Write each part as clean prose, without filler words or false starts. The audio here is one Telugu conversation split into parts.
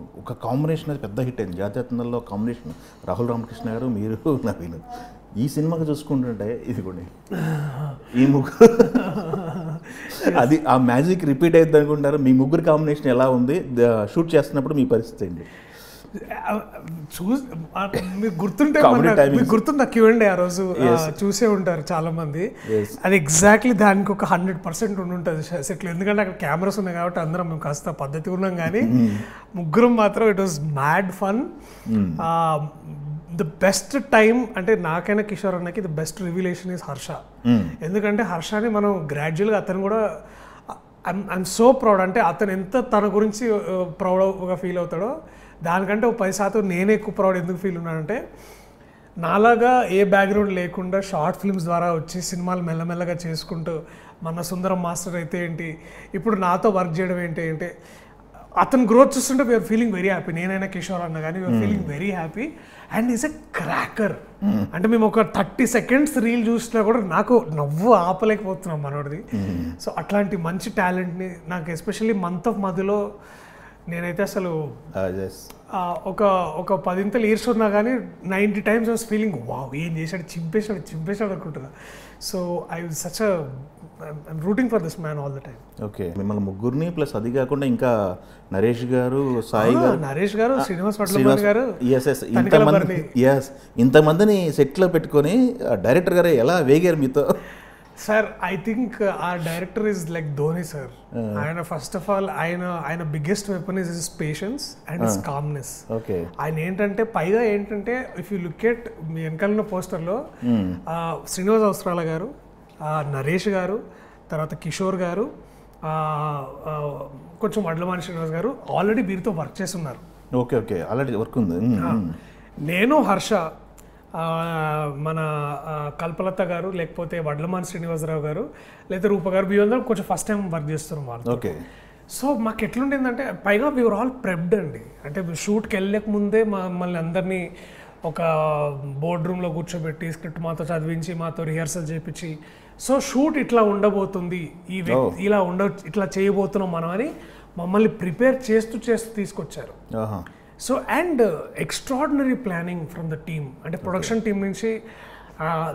ఒక కాంబినేషన్ అది పెద్ద హిట్ అయింది. జాతీయతనంలో కాంబినేషన్ రాహుల్ రామకృష్ణ గారు, మీరు, నవీన్. ఈ సినిమాకి చూసుకుంటుంటే ఇదిగోండి ఈ ముగ్గురు అది ఆ మ్యాజిక్ రిపీట్ అవుతుంది అనుకుంటారు. మీ ముగ్గురు కాంబినేషన్ ఎలా ఉంది? షూట్ చేస్తున్నప్పుడు మీ పరిస్థితి ఏంటి? మీకు గుర్తుంటే మీకు గుర్తుందా క్యూఎండే ఆ రోజు చూసే ఉంటారు చాలా మంది. అది ఎగ్జాక్ట్లీ దానికి ఒక 100% ఉండుంటుంది సెట్లు. ఎందుకంటే అక్కడ కెమెరాస్ ఉన్నాయి కాబట్టి అందరం మేము కాస్త పద్ధతి ఉన్నాం. కానీ ముగ్గురం మాత్రం it was mad fun. The best time అంటే నాకైనా కిషోర్ అన్నకి the best revelation is Harsha. ఎందుకంటే హర్షని మనం గ్రాడ్యువల్గా అతను కూడా ఐఎమ్ సో ప్రౌడ్. అంటే అతను ఎంత తన గురించి ప్రౌడ్గా ఫీల్ అవుతాడో దానికంటే 10% నేనే ఎక్కువ ప్రౌడ్ ఎందుకు ఫీల్ ఉన్నానంటే, నాలాగా ఏ బ్యాక్గ్రౌండ్ లేకుండా షార్ట్ ఫిల్మ్స్ ద్వారా వచ్చి సినిమాలు మెల్లమెల్లగా చేసుకుంటూ మన సుందరం మాస్టర్ అయితే ఏంటి, ఇప్పుడు నాతో వర్క్ చేయడం ఏంటి అంటే అతను గ్రోత్ చూస్తుంటే వీఆర్ ఫీలింగ్ వెరీ హ్యాపీ. నేనైనా కిషోర్ అన్న కానీ we are feeling very happy. And is a cracker. అంటే మేము ఒక 30 seconds రీల్ చూసినా కూడా నాకు నవ్వు ఆపలేకపోతున్నాం మనోడిది. సో అట్లాంటి మంచి టాలెంట్ని నాకు ఎస్పెషల్లీ మంత్ ఆఫ్ మధ్యలో నేనైతే అసలు ఒక 10 ఇయర్స్ ఉన్నా కానీ 90 times I was feeling wow ఏం చేశాడు, చింపేశాడు అనుకుంటున్నా. So I was such I'm rooting for this man all the time. Okay, మిమ్మల్ని ముగ్గురిని ప్లస్ అది కాకుండా ఇంకా నరేష్ గారు, సాయి గారు, శ్రీనివాస్ వడ్లమాని గారు, ఇంతమందిని సెట్లో పెట్టుకొని డైరెక్టర్ గారు ఎలా వేగారు మీతో? Sir I think our director is like Dhoni sir. ఆయన ఫస్ట్ ఆఫ్ ఆల్ ఆయన biggest weapon is his patience and his calmness. ఆయన ఏంటంటే పైగా ఏంటంటే if you look at me వెనకాల పోస్టర్లో శ్రీనివాస్ అవసరాల గారు, నరేష్ గారు, తర్వాత కిషోర్ గారు, కొంచెం వడ్లమాని శ్రీనివాస్ గారు ఆల్రెడీ వీరితో వర్క్ చేస్తున్నారు. ఓకే ఓకే, ఆల్రెడీ వర్క్ ఉంది. నేను హర్ష, మన కల్పలత గారు, లేకపోతే వడ్లమాన్ శ్రీనివాసరావు గారు, లేదా రూప గారు, వీళ్ళందరూ కొంచెం ఫస్ట్ టైం వర్క్ చేస్తున్నాం వాళ్ళు. ఓకే. సో మాకు ఎట్లుండిందంటే పైగా వీఆర్ ఆల్ ప్రెప్డ్ అండి. అంటే షూట్కి వెళ్ళక ముందే మమ్మల్ని అందరినీ ఒక బోర్డ్ రూమ్లో కూర్చోబెట్టి స్క్రిప్ట్ మాతో చదివించి మాతో రిహర్సల్ చేయించి, సో షూట్ ఇట్లా ఉండబోతుంది, ఈ వ్యక్తి ఇట్లా చేయబోతున్నాం మనం అని మమ్మల్ని ప్రిపేర్ చేస్తూ తీసుకొచ్చారు. So and extraordinary planning from the team. అంటే ప్రొడక్షన్ టీమ్ నుంచి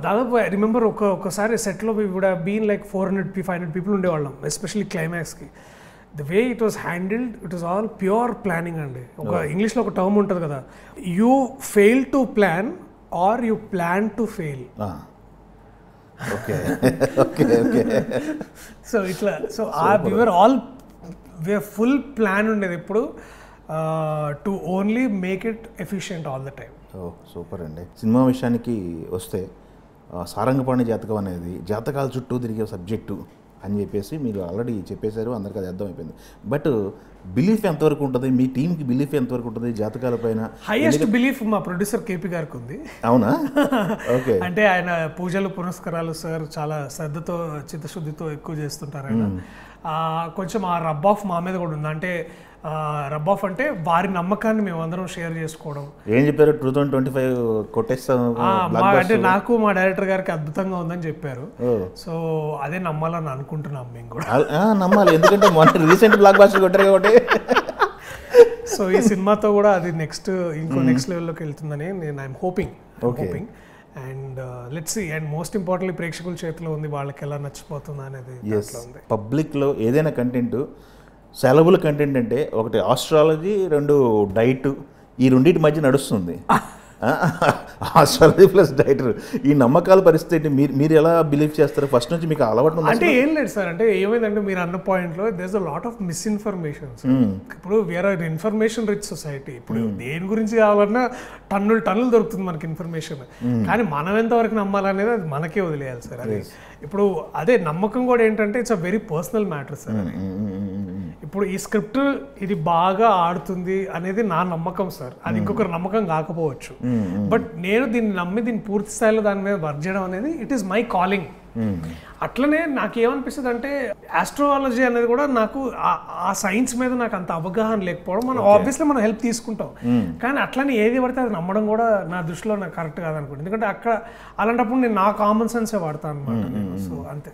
దాదాపు ఐ రిమెంబర్ ఒకసారి సెట్లో we would have been like 400-500 people ఉండేవాళ్ళం, ఎస్పెషల్లీ క్లైమాక్స్కి. The way it was handled, it was all pure planning అండి. ఒక ఇంగ్లీష్లో ఒక టర్మ్ ఉంటుంది కదా, you fail to plan or you plan to fail. So ఇట్లా so we're all we're full plan ఉండేది ఎప్పుడు to only make it efficient all the time. Super అండి. సినిమా విషయానికి వస్తే సారంగపాణి జాతకం అనేది జాతకాల చుట్టూ తిరిగే సబ్జెక్టు అని చెప్పేసి మీరు ఆల్రెడీ చెప్పేశారు, అందరికీ అది అర్థమైపోయింది. బట్ బిలీఫ్ ఎంతవరకు ఉంటుంది, మీ టీంకి బిలీఫ్ ఎంతవరకు ఉంటుంది జాతకాల పైన? హైయెస్ట్ బిలీఫ్ మా ప్రొడ్యూసర్ కేపీ గారికి ఉంది. అవునా? ఓకే. అంటే ఆయన పూజలు పునస్కారాలు సార్ చాలా శ్రద్ధతో చిత్తశుద్ధితో ఎక్కువ చేస్తుంటారు ఆయన. కొంచెం ఆ రబ్ ఆఫ్ మా మీద కూడా ఉంది. అంటే రబ్ ఆఫ్ అంటే వారి నమ్మకాన్ని మేము అందరం షేర్ చేసుకోవడం. ఏం చెప్పారు? 2025 కొట్టేస్తాం అంటే నాకు మా డైరెక్టర్ గారికి అద్భుతంగా ఉందని చెప్పారు. సో అదే నమ్మాలని అనుకుంటున్నాం మేము కూడా. నమ్మాలి, ఎందుకంటే మొన్న రీసెంట్ బ్లాక్ బస్టర్ కొట్టారు కాబట్టి. సో ఈ సినిమాతో కూడా అది నెక్స్ట్ లెవెల్లోకి వెళ్తుందని నేను I'm hoping. And let's see. And most importantly ప్రేక్షకుల చేతిలో ఉంది, వాళ్ళకి ఎలా నచ్చిపోతుంది అనేది. పబ్లిక్లో ఏదైనా కంటెంట్ సెలబుల్ కంటెంట్ అంటే ఒకటి ఆస్ట్రాలజీ, 2 డైట్, ఈ రెండింటి మధ్య నడుస్తుంది. ఆస్ట్రాలజీ ప్లస్ డైట్, ఈ నమ్మకాల పరిస్థితి మీరు ఎలా బిలీవ్ చేస్తారు? ఫస్ట్ నుంచి మీకు అలవాటు ఉంది అంటే ఏం లేదు సార్. అంటే ఏమైందంటే మీరు అన్న పాయింట్లో there is a lot of misinformation. ఇప్పుడు we're an information rich society. ఇప్పుడు దేని గురించి కావాలన్నా టన్నులు దొరుకుతుంది మనకి ఇన్ఫర్మేషన్. కానీ మనం ఎంతవరకు నమ్మాలనేది అది మనకే వదిలేయాలి సార్. అది ఇప్పుడు అదే నమ్మకం కూడా ఏంటంటే it's a very personal matter sir. ఇప్పుడు ఈ స్క్రిప్ట్ ఇది బాగా ఆడుతుంది అనేది నా నమ్మకం సార్, అది ఇంకొకరి నమ్మకం కాకపోవచ్చు. బట్ నేను దీన్ని నమ్మి దీన్ని పూర్తి స్థాయిలో దాని మీద వర్క్ చేయడం అనేది ఇట్ ఈస్ మై కాలింగ్. అట్లనే నాకు ఏమనిపిస్తుంది అంటే ఆస్ట్రాలజీ అనేది కూడా నాకు ఆ సైన్స్ మీద నాకు అంత అవగాహన లేకపోవడం, మనం ఆబ్వియస్లీ మనం హెల్ప్ తీసుకుంటాం. కానీ అట్లనే ఏది పడితే అది నమ్మడం కూడా నా దృష్టిలో నాకు కరెక్ట్ కాదనుకోండి. ఎందుకంటే అక్కడ అలాంటప్పుడు నేను నా కామన్ సెన్సే వాడతాను అనమాట. సో అంతే.